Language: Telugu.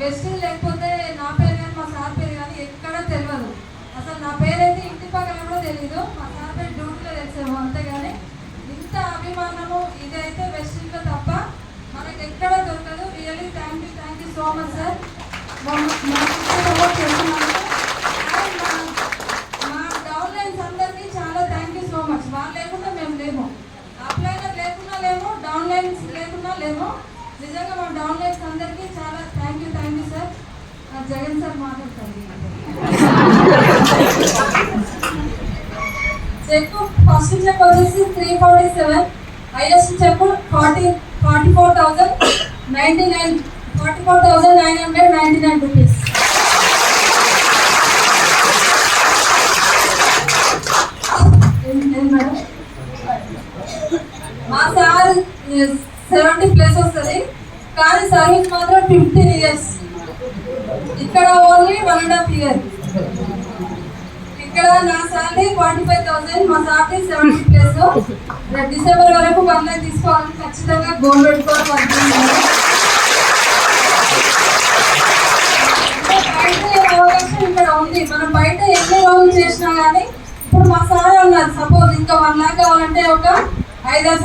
వెస్ట్ లేకపోతే నా పేరు కానీ మా సార్ పేరు కానీ ఎక్కడా తెలియదు. అసలు నా పేరైతే ఇంటి పక్కన కూడా తెలియదు. మా సార్ పేరు డ్యూటీలో తెలిసాము అంతేగాని ఇంత అభిమానము ఇదైతే వెస్ట్లో తప్ప మనకి ఎక్కడ దొరకదు. Really thank you so much sir. మా డౌన్లైన్స్ అందరికీ చాలా థ్యాంక్ యూ సో మచ్. వాళ్ళు లేకుండా మేము లేము, అప్లైనర్ లేకున్నా లేము, డౌన్లైన్స్ లేకున్నా లేము. నిజంగా మా డౌన్లైన్స్ అందరికీ చాలా thank you sir. Jagan sir మాట్లాడతారు. చెక్ ఫస్ట్ చెక్ వచ్చేసి 347, హైయెస్ట్ చెక్ 44,999 రూపీస్. మా సార్ 70+ వస్తుంది కానీ సర్వీస్ మాత్రం 15 years. ఇక్కడ ఓన్లీ 1.5 year. ఇక్కడ నా సాలరీ 45,000, మా సాలరీ 70+. డిసెంబర్ వరకు 1 lakh తీసుకోవాలని ఖచ్చితంగా గోల్ పెట్టుకోవాలి. అవకాశం ఇక్కడ ఉంది. మనం బయట ఎన్ని రోజులు చేసినా కానీ ఇప్పుడు మా సార్ ఉన్నారు. సపోజ్ ఇంకా 1 lakh కావాలంటే ఒక 5-6